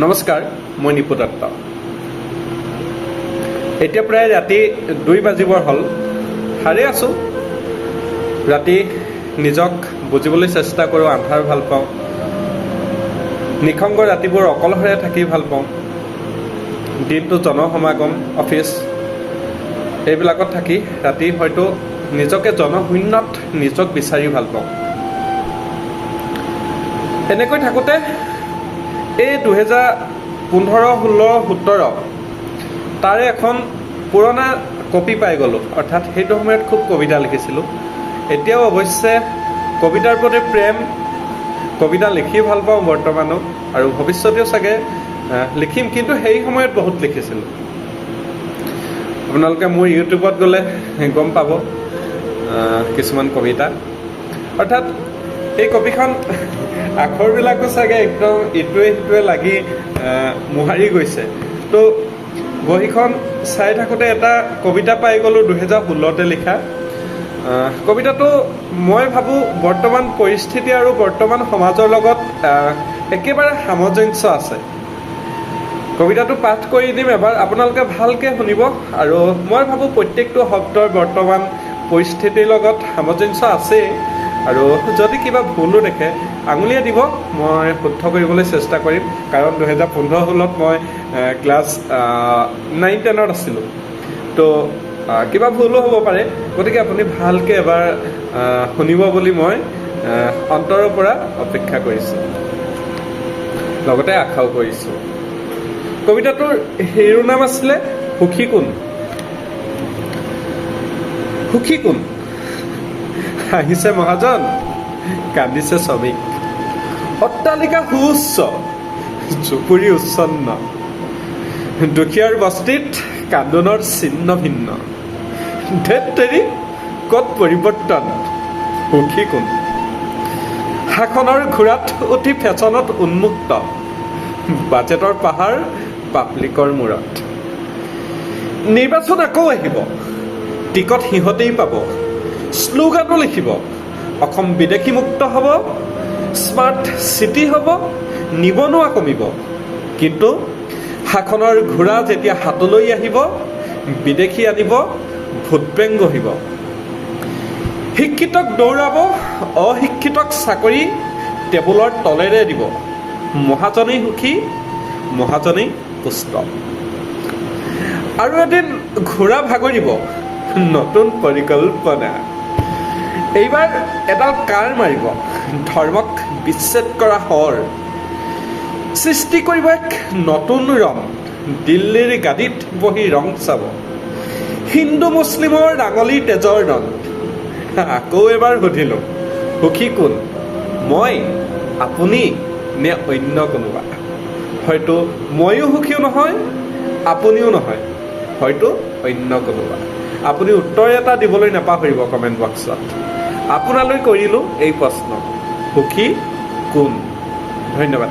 নমস্কাৰ, মই নিপু দত্ত। এতিয়া প্ৰায় ৰাতি 2 বাজিবৰ হ'ল। সাৰে আছোঁ। ৰাতি নিজক বুজিবলৈ চেষ্টা কৰোঁ। আন্ধাৰ ভাল পাওঁ। নিসংগ ৰাতিবোৰ অকলশৰে থাকি ভাল পাওঁ। দিনটো জনসমাগম, অফিচ এইবিলাকত থাকি ৰাতি হয়তো নিজকে জনশূন্যত নিজক বিচাৰি ভাল পাওঁ। এনেকৈ থাকোঁতে এই 2015, 16, 17 তাৰে এখন পুৰণা কপি পাই গ'লোঁ। অৰ্থাৎ সেইটো সময়ত খুব কবিতা লিখিছিলোঁ। এতিয়াও অৱশ্যে কবিতাৰ প্ৰতি প্ৰেম, কবিতা লিখি ভাল পাওঁ বৰ্তমানো, আৰু ভৱিষ্যতেও চাগে লিখিম, কিন্তু সেই সময়ত বহুত লিখিছিলোঁ। আপোনালোকে মোৰ ইউটিউবত গ'লে গম পাব কিছুমান কবিতা। অৰ্থাৎ এই কপিখন আখৰবিলাকো চাগে একদম ইটোৱে সিটোৱে লাগি মোহাৰি গৈছে। তো বহীখন চাই থাকোঁতে এটা কবিতা পাই গ'লোঁ 2016তে লিখা। কবিতাটো মই ভাবোঁ বৰ্তমান পৰিস্থিতি আৰু বৰ্তমান সমাজৰ লগত একেবাৰে সামঞ্জস্য আছে। কবিতাটো পাঠ কৰি দিম এবাৰ, আপোনালোকে ভালকৈ শুনিব। আৰু মই ভাবোঁ প্ৰত্যেকটো শব্দৰ বৰ্তমান পৰিস্থিতিৰ লগত সামঞ্জস্য আছেই। আৰু যদি কিবা ভুলো দেখে আঙুলিয়াই দিব, মই শুদ্ধ কৰিবলৈ চেষ্টা কৰিম। কাৰণ 2015-16 মই ক্লাছ 9-10ত আছিলোঁ। তো কিবা ভুলো হ'ব পাৰে। গতিকে আপুনি ভালকৈ এবাৰ শুনিব বুলি মই অন্তৰৰ পৰা অপেক্ষা কৰিছোঁ, লগতে আশাও কৰিছোঁ। কবিতাটোৰ শিৰোনাম আছিলে সুখী কোন। সুখী কোন? হাঁহিছে মহাজন, কান্দিছে শ্ৰমিক। অট্টালিকা সুউচ্চ, জুপুৰি উচ্ছন্ন। দুখীয়াৰ বস্তিত কান্দোনৰ চিহ্ন ভিন্ন। ধেত তেৰি, ক'ত পৰিৱৰ্তন? সুখী কোন? শাসনৰ ঘোঁৰাত উঠি ফেশ্বনত উন্মুক্ত। বাজেটৰ পাহাৰ পাব্লিকৰ মূৰত। নিৰ্বাচন আকৌ আহিব, টিকট সিহঁতেই পাব। শ্লোগানো লিখিব, অসম বিদেশী মুক্ত হ'ব, স্মাৰ্ট চিটি হ'ব, নিবনুৱা কমিব। কিন্তু শাসনৰ ঘোঁৰা যেতিয়া হাতলৈ আহিব, বিদেশী আনিব, ভোট বেংক গঢ়িব। শিক্ষিতক দৌৰাব, অশিক্ষিতক চাকৰি টেবুলৰ তলেৰে দিব। মহাজনেই সুখী, মহাজনেই পুষ্ট। আৰু এদিন ঘোঁৰা ভাগৰিব, নতুন পৰিকল্পনা। এইবাৰ এডাল কাৰ মাৰিব, ধৰ্মক বিচ্ছেদ কৰা শৰ। সৃষ্টি কৰিব এক নতুন ৰং, দিল্লীৰ গাদীত বহি ৰং চাব। হিন্দু মুছলিমৰ ৰাঙলী তেজৰ ৰং। আকৌ এবাৰ সুধিলোঁ, সুখী কোন? মই, আপুনি নে অন্য কোনোবা? হয়তো ময়ো সুখীও নহয়, আপুনিও নহয়, হয়তো অন্য কোনোবা। আপুনি উত্তৰ এটা দিবলৈ নাপাহৰিব কমেণ্ট বক্সত। আপোনালৈ কৰিলোঁ এই প্ৰশ্ন, সুখী কোন? ধন্যবাদ।